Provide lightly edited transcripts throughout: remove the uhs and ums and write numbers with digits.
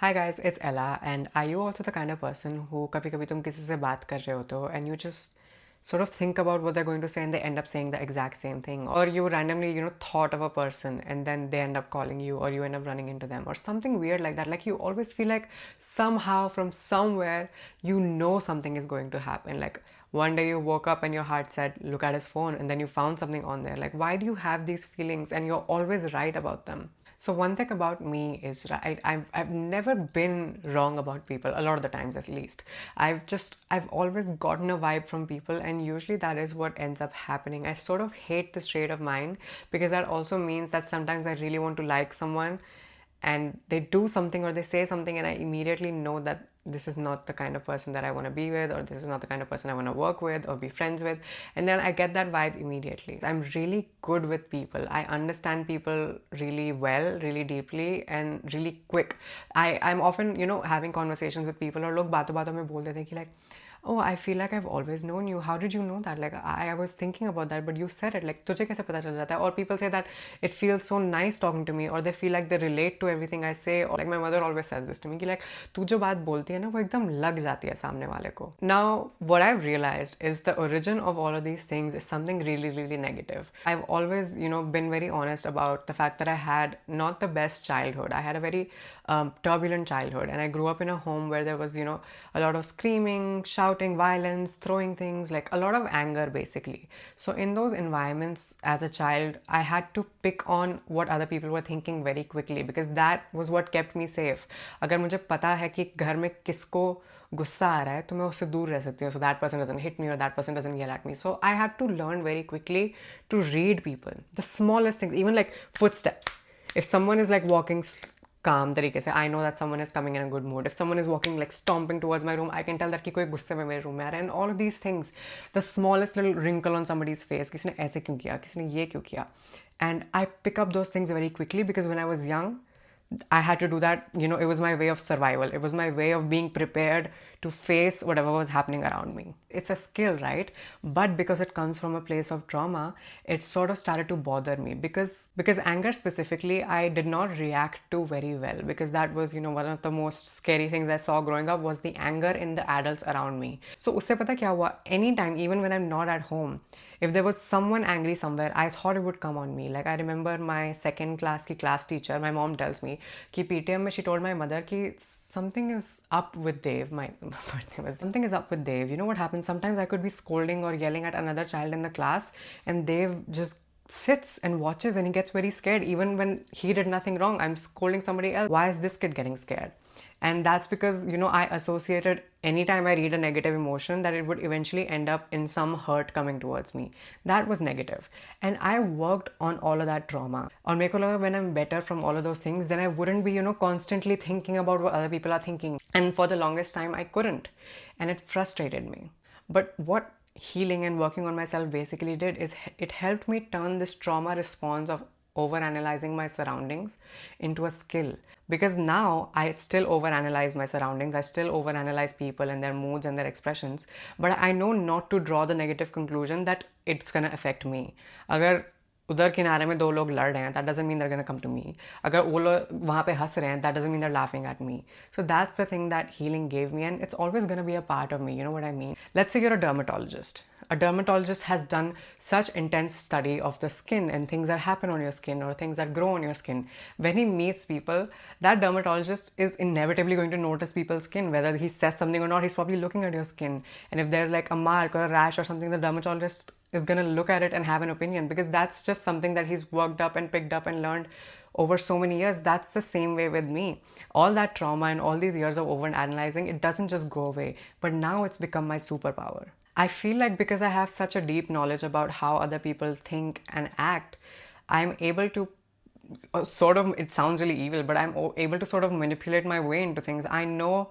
Hi guys, it's Ella, and are you also the kind of person who कभी कभी तुम किसी से बात कर रहे होते हो and you just sort of think about what they're going to say and they end up saying the exact same thing, or you randomly thought of a person and then they end up calling you, or you end up running into them, or something weird like that. Like you always feel like somehow from somewhere you know something is going to happen. Like one day you woke up and your heart said look at his phone, and then you found something on there. Like why do you have these feelings and you're always right about them? So one thing about me is, right, I've never been wrong about people, a lot of the times at least. I've always gotten a vibe from people, and usually that is what ends up happening. I sort of hate this trait of mine because that also means that sometimes I really want to like someone and they do something or they say something and I immediately know that this is not the kind of person that I want to be with, or this is not the kind of person I want to work with or be friends with, and then I get that vibe immediately. I'm really good with people. I understand people really well, really deeply, and really quick. I'm often having conversations with people, or लोग बातों बातों में बोल देते हैं कि like, oh, I feel like I've always known you. How did you know that? Like, I was thinking about that, but you said it. Like, तुझे कैसे पता चल जाता है? Or people say that it feels so nice talking to me, or they feel like they relate to everything I say. Or like my mother always says this to me, कि like तू जो बात बोलती है ना, वो एकदम लग जाती है सामने वाले को. Now, what I've realized is the origin of all of these things is something really, really negative. I've always, been very honest about the fact that I had not the best childhood. I had a very turbulent childhood, and I grew up in a home where there was, a lot of screaming, shouting, violence, throwing things, like a lot of anger basically. So in those environments as a child, I had to pick on what other people were thinking very quickly, because that was what kept me safe. अगर मुझे पता है कि घर में किसको गुस्सा आ रहा है तो मैं उससे दूर रह सकती हूँ, so that person doesn't hit me or that person doesn't yell at me. So I had to learn very quickly to read people, the smallest things, even like footsteps. If someone is like walking calm तरीके से, I know that someone is coming in a good mood. If someone is walking like stomping towards my room, I can tell that कि कोई गुस्से में मेरे room में आ रहा है. And all of these things, the smallest little wrinkle on somebody's face, किसी ने ऐसे क्यों किया, किसी ने ये क्यों किया, and I pick up those things very quickly because when I was young, I had to do that. It was my way of survival. It was my way of being prepared to face whatever was happening around me. It's a skill, right? But because it comes from a place of trauma, it sort of started to bother me because anger specifically, I did not react to very well, because that was, one of the most scary things I saw growing up was the anger in the adults around me. So उससे पता क्या हुआ? Anytime, even when I'm not at home, if there was someone angry somewhere, I thought it would come on me. Like I remember my second class ki class teacher, my mom tells me कि PTM में she told my mother कि something is up with Dave. My birthday was something is up with Dave. You know what happens? Sometimes I could be scolding or yelling at another child in the class, and Dave just sits and watches and he gets very scared even when he did nothing wrong. I'm scolding somebody else. Why is this kid getting scared? And that's because, I associated anytime I read a negative emotion that it would eventually end up in some hurt coming towards me. That was negative. And I worked on all of that trauma. On मेरे को लगा when I'm better from all of those things, then I wouldn't be, constantly thinking about what other people are thinking. And for the longest time, I couldn't. And it frustrated me. But what healing and working on myself basically did is it helped me turn this trauma response of overanalyzing my surroundings into a skill. Because now I still overanalyze my surroundings, I still overanalyze people and their moods and their expressions, but I know not to draw the negative conclusion that it's gonna affect me. अगर उधर किनारे में दो लोग लड़ रहे हैं, that doesn't mean they're gonna come to me. अगर वो लोग वहाँ पे हंस रहे हैं, that doesn't mean they're laughing at me. So that's the thing that healing gave me, and it's always gonna be a part of me. You know what I mean? Let's say you're a dermatologist. A dermatologist has done such intense study of the skin and things that happen on your skin or things that grow on your skin. When he meets people, that dermatologist is inevitably going to notice people's skin. Whether he says something or not, he's probably looking at your skin. And if there's like a mark or a rash or something, the dermatologist is going to look at it and have an opinion, because that's just something that he's worked up and picked up and learned over so many years. That's the same way with me. All that trauma and all these years of over analyzing, it doesn't just go away, but now it's become my superpower. I feel like because I have such a deep knowledge about how other people think and act, I'm able to sort of, it sounds really evil, but I'm able to sort of manipulate my way into things. I know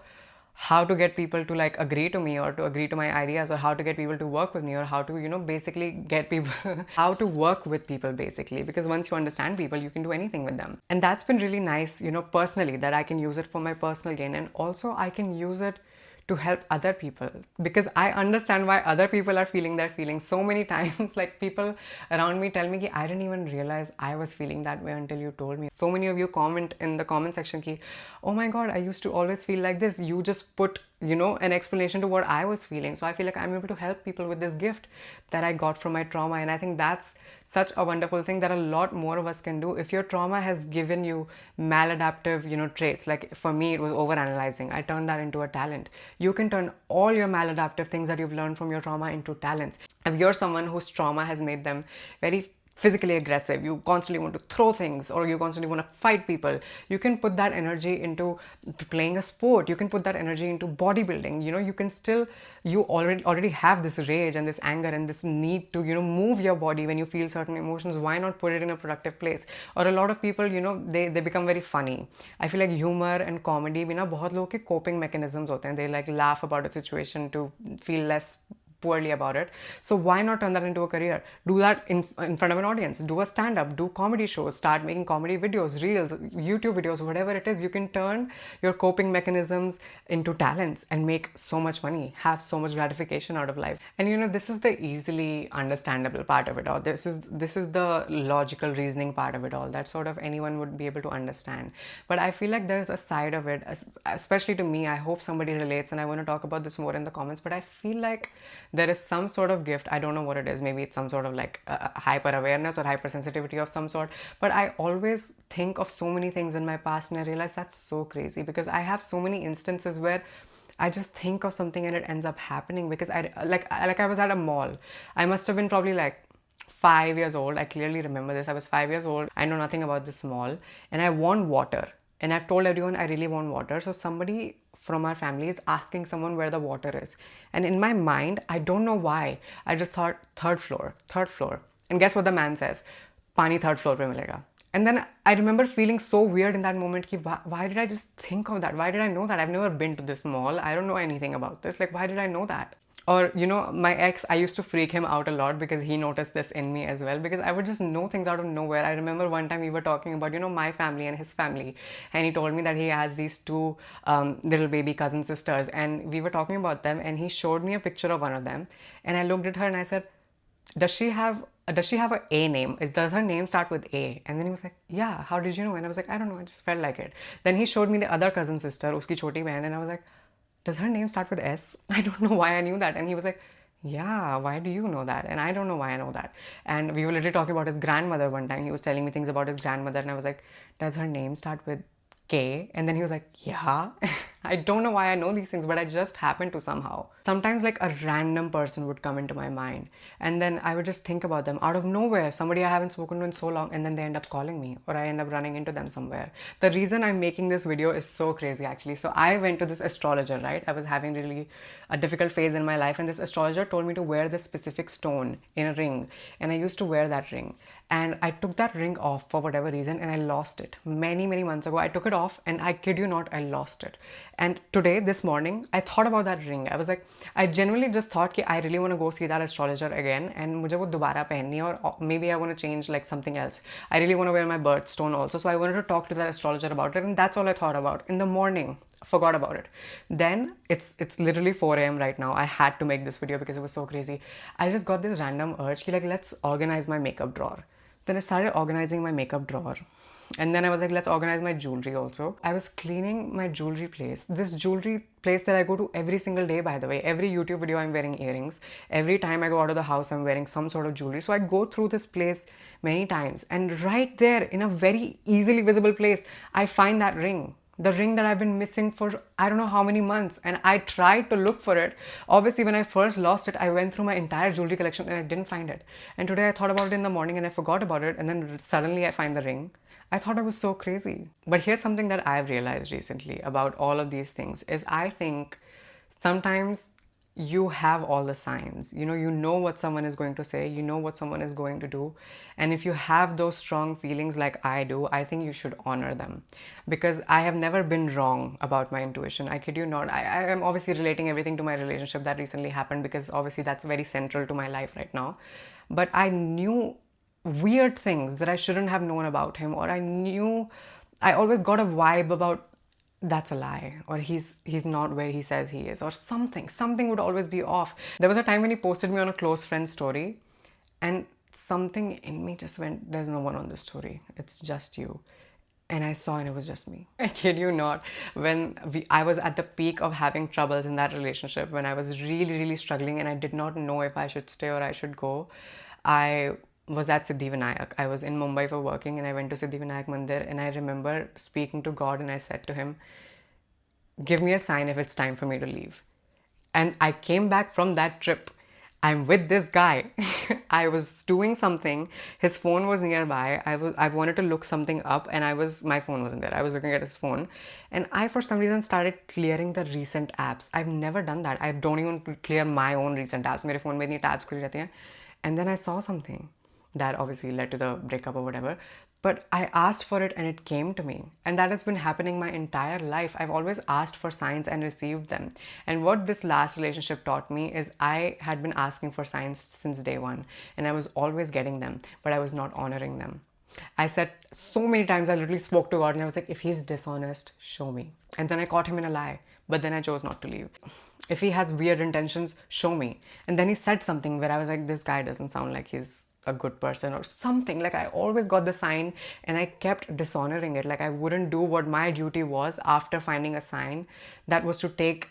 how to get people to like agree to me or to agree to my ideas, or how to get people to work with me, or how to basically get people how to work with people basically, because once you understand people, you can do anything with them. And that's been really nice, personally, that I can use it for my personal gain, and also I can use it to help other people, because I understand why other people are feeling their feelings. So many times, like, people around me tell me ki I didn't even realize I was feeling that way until you told me. So many of you comment in the comment section ki, oh my god, I used to always feel like this. You just put, you know, an explanation to what I was feeling. So I feel like I'm able to help people with this gift that I got from my trauma. And I think that's such a wonderful thing that a lot more of us can do. If your trauma has given you maladaptive, you know, traits, like for me, it was overanalyzing. I turned that into a talent. You can turn all your maladaptive things that you've learned from your trauma into talents. If you're someone whose trauma has made them very physically aggressive, you constantly want to throw things, or you constantly want to fight people, you can put that energy into playing a sport. You can put that energy into bodybuilding. You know, you can still, you already have this rage and this anger and this need to, you know, move your body when you feel certain emotions. Why not put it in a productive place? Or a lot of people, you know, they become very funny. I feel like humor and comedy भी ना बहुत लोगों के coping mechanisms होते हैं. They like laugh about a situation to feel less poorly about it. So why not turn that into a career? Do that in front of an audience. Do a stand-up, do comedy shows, start making comedy videos, reels, YouTube videos, whatever it is. You can turn your coping mechanisms into talents and make so much money, have so much gratification out of life. And you know, this is the easily understandable part of it all. This is the logical reasoning part of it all that sort of anyone would be able to understand. But I feel like there's a side of it, especially to me. I hope somebody relates, and I want to talk about this more in the comments. But I feel like there is some sort of gift. I don't know what it is. Maybe it's some sort of like hyper awareness or hypersensitivity of some sort. But I always think of so many things in my past, and I realize that's so crazy, because I have so many instances where I just think of something and it ends up happening. Because I was at a mall. I must have been probably like 5 years old. I clearly remember this. I was 5 years old. I know nothing about this mall, and I want water. And I've told everyone I really want water. So somebody from our family is asking someone where the water is. And in my mind, I don't know why, I just thought third floor. And guess what the man says? Pani third floor pe milega. And then I remember feeling so weird in that moment. Ki, why did I just think of that? Why did I know that? I've never been to this mall. I don't know anything about this. Like, why did I know that? Or, you know, my ex, I used to freak him out a lot because he noticed this in me as well, because I would just know things out of nowhere. I remember one time we were talking about, you know, my family and his family, and he told me that he has these two little baby cousin sisters, and we were talking about them, and he showed me a picture of one of them, and I looked at her and I said, does she have a name? Does her name start with A? And then he was like, yeah, how did you know? And I was like, I don't know, I just felt like it. Then he showed me the other cousin sister, uski choti behan, and I was like, does her name start with S? I don't know why I knew that. And he was like, yeah, why do you know that? And I don't know why I know that. And we were literally talking about his grandmother one time. He was telling me things about his grandmother, and I was like, does her name start with K? And then he was like, yeah. I don't know why I know these things, but I just happened to somehow. Sometimes like a random person would come into my mind, and then I would just think about them out of nowhere, somebody I haven't spoken to in so long, and then they end up calling me, or I end up running into them somewhere. The reason I'm making this video is so crazy actually. So I went to this astrologer, right? I was having really a difficult phase in my life, and this astrologer told me to wear this specific stone in a ring, and I used to wear that ring. And I took that ring off for whatever reason, and I lost it many months ago. I took it off, and I kid you not, I lost it. And today, this morning, I thought about that ring. I was like, I genuinely just thought that I really want to go see that astrologer again, and मुझे वो दोबारा पहननी है, or maybe I want to change like something else. I really want to wear my birthstone also. So I wanted to talk to that astrologer about it, and that's all I thought about in the morning. Forgot about it. Then it's literally 4 a.m. right now. I had to make this video because it was so crazy. I just got this random urge like, let's organize my makeup drawer. Then I started organizing my makeup drawer. And then I was like, let's organize my jewelry also. I was cleaning my jewelry place. This jewelry place that I go to every single day, by the way. Every YouTube video I'm wearing earrings. Every time I go out of the house, I'm wearing some sort of jewelry. So I go through this place many times. And right there, in a very easily visible place, I find that ring. The ring that I've been missing for I don't know how many months, and I tried to look for it. Obviously, when I first lost it, I went through my entire jewelry collection and I didn't find it. And today I thought about it in the morning and I forgot about it, and then suddenly I find the ring. I thought I was so crazy. But here's something that I've realized recently about all of these things is I think sometimes you have all the signs. You know what someone is going to say, you know what someone is going to do. And if you have those strong feelings like I do, I think you should honor them. Because I have never been wrong about my intuition. I kid you not. I am obviously relating everything to my relationship that recently happened because obviously that's very central to my life right now. But I knew weird things that I shouldn't have known about him, or I always got a vibe about that's a lie, or he's not where he says he is, or something would always be off. There was a time when he posted me on a close friend story, and something in me just went, there's no one on this story, it's just you. And I saw, and it was just me. I kid you not. When I was at the peak of having troubles in that relationship, when I was really, really struggling and I did not know if I should stay or I should go, I was at Siddhivinayak. I was in Mumbai for working, and I went to Siddhivinayak Mandir, and I remember speaking to God, and I said to him, give me a sign if it's time for me to leave. And I came back from that trip. I'm with this guy. I was doing something. His phone was nearby. I wanted to look something up, and my phone wasn't there. I was looking at his phone, and I for some reason started clearing the recent apps. I've never done that. I don't even clear my own recent apps. मेरे phone में इतनी tabs खुली रहती हैं. And then I saw something that obviously led to the breakup or whatever. But I asked for it and it came to me. And that has been happening my entire life. I've always asked for signs and received them. And what this last relationship taught me is I had been asking for signs since day one, and I was always getting them, but I was not honoring them. I said so many times, I literally spoke to God and I was like, if he's dishonest, show me. And then I caught him in a lie, but then I chose not to leave. If he has weird intentions, show me. And then he said something where I was like, this guy doesn't sound like he's a good person or something. Like, I always got the sign and I kept dishonoring it. Like, I wouldn't do what my duty was after finding a sign, that was to take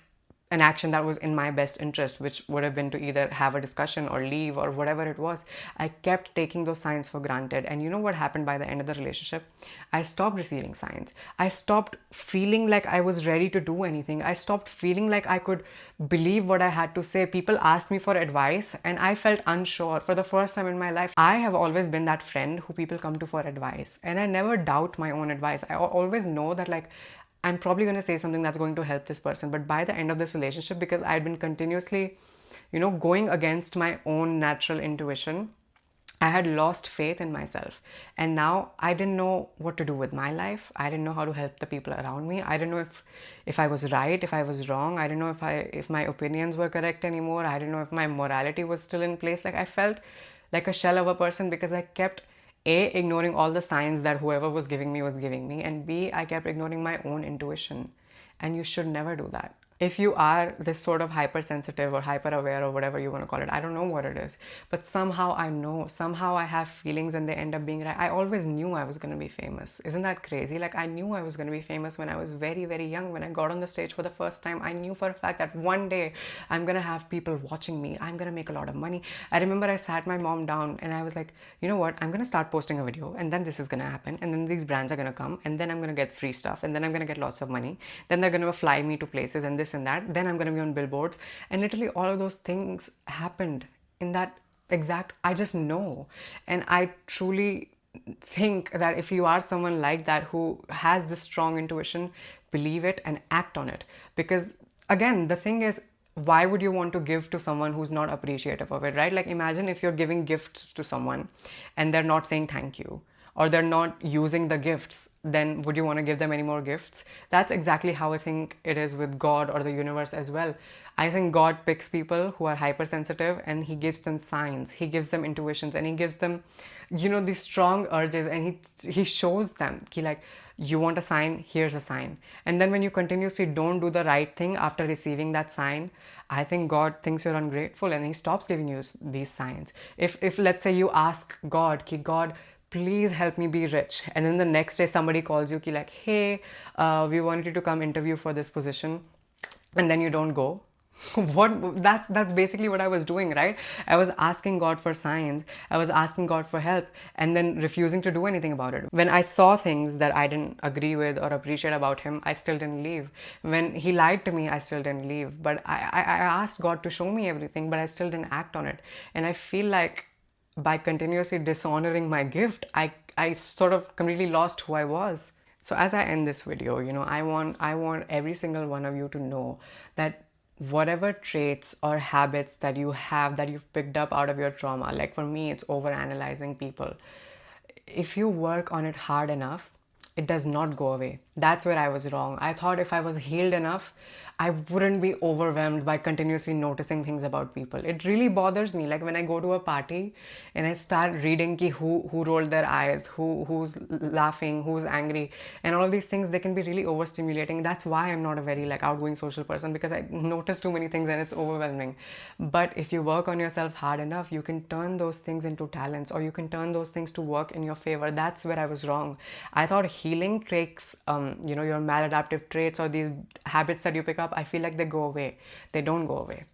an action that was in my best interest, which would have been to either have a discussion or leave or whatever it was. I kept taking those signs for granted. And you know what happened by the end of the relationship? I stopped receiving signs. I stopped feeling like I was ready to do anything. I stopped feeling like I could believe what I had to say. People asked me for advice and I felt unsure for the first time in my life. I have always been that friend who people come to for advice, and I never doubt my own advice. I always know that, like, I'm probably going to say something that's going to help this person. But by the end of this relationship, because I'd been continuously, going against my own natural intuition, I had lost faith in myself. And now I didn't know what to do with my life. I didn't know how to help the people around me. I didn't know if I was right, if I was wrong. I didn't know if my opinions were correct anymore. I didn't know if my morality was still in place. Like, I felt like a shell of a person because I kept ignoring all the signs that whoever was giving me, and B, I kept ignoring my own intuition. And you should never do that. If you are this sort of hypersensitive or hyper aware or whatever you want to call it, I don't know what it is, but somehow I know, somehow I have feelings and they end up being right. I always knew I was going to be famous. Isn't that crazy? Like, I knew I was going to be famous when I was very, very young. When I got on the stage for the first time, I knew for a fact that one day I'm going to have people watching me. I'm going to make a lot of money. I remember I sat my mom down and I was like, you know what? I'm going to start posting a video, and then this is going to happen. And then these brands are going to come, and then I'm going to get free stuff, and then I'm going to get lots of money. Then they're going to fly me to places and this and that. Then I'm going to be on billboards. And literally all of those things happened in that exact, I just know. And I truly think that if you are someone like that who has this strong intuition, believe it and act on it. Because again, the thing is, why would you want to give to someone who's not appreciative of it, right? Like, imagine if you're giving gifts to someone and they're not saying thank you, or they're not using the gifts, then would you want to give them any more gifts? That's exactly how I think it is with God or the universe as well. I think God picks people who are hypersensitive and he gives them signs, he gives them intuitions, and he gives them, these strong urges, and he shows them, like, you want a sign, here's a sign. And then when you continuously don't do the right thing after receiving that sign, I think God thinks you're ungrateful and he stops giving you these signs. If let's say you ask God, God, please help me be rich, and then the next day somebody calls you, like, hey, we wanted you to come interview for this position, and then you don't go. That's basically what I was doing, right? I was asking God for signs, I was asking God for help, and then refusing to do anything about it. When I saw things that I didn't agree with or appreciate about him, I still didn't leave. When he lied to me, I still didn't leave. But I asked God to show me everything, but I still didn't act on it. And I feel like by continuously dishonoring my gift, I sort of completely lost who I was. So as I end this video, I want every single one of you to know that whatever traits or habits that you have, that you've picked up out of your trauma, like for me, it's over analyzing people. If you work on it hard enough, it does not go away. That's where I was wrong. I thought if I was healed enough, I wouldn't be overwhelmed by continuously noticing things about people. It really bothers me. Like when I go to a party and I start reading ki who rolled their eyes, who's laughing, who's angry, and all of these things, they can be really overstimulating. That's why I'm not a very like outgoing social person, because I notice too many things and it's overwhelming. But if you work on yourself hard enough, you can turn those things into talents, or you can turn those things to work in your favor. That's where I was wrong. I thought healing takes your maladaptive traits or these habits that you pick up, I feel like they go away. They don't go away.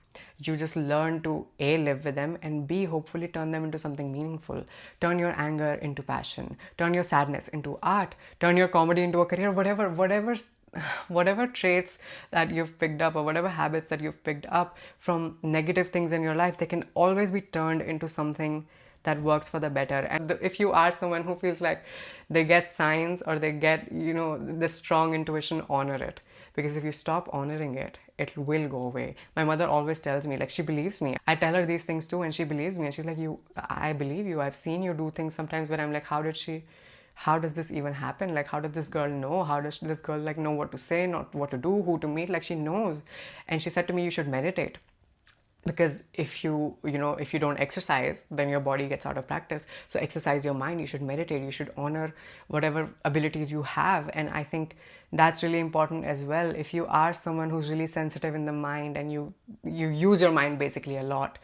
You just learn to A, live with them, and B, hopefully turn them into something meaningful. Turn your anger into passion. Turn your sadness into art. Turn your comedy into a career. Whatever traits that you've picked up, or whatever habits that you've picked up from negative things in your life, they can always be turned into something that works for the better. And if you are someone who feels like they get signs, or they get this strong intuition, honor it. Because if you stop honoring it, it will go away. My mother always tells me, like, she believes me. I tell her these things too and she believes me, and she's like, I believe you. I've seen you do things sometimes where I'm like, how does this even happen? Like, how does this girl know? How does this girl like know what to say, not what to do, who to meet? Like, she knows. And she said to me, you should meditate, because if you don't exercise, then your body gets out of practice. So exercise your mind. You should meditate. You should honor whatever abilities you have. And I think that's really important as well. If you are someone who's really sensitive in the mind, and you use your mind basically a lot,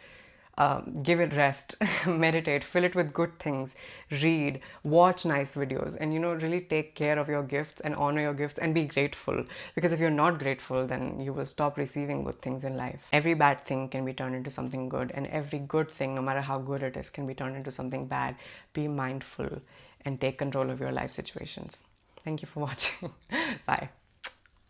give it rest. Meditate, fill it with good things, read, watch nice videos, and really take care of your gifts and honor your gifts and be grateful. Because if you're not grateful, then you will stop receiving good things in life. Every bad thing can be turned into something good, and every good thing, no matter how good it is, can be turned into something bad. Be mindful and take control of your life situations. Thank you for watching. Bye.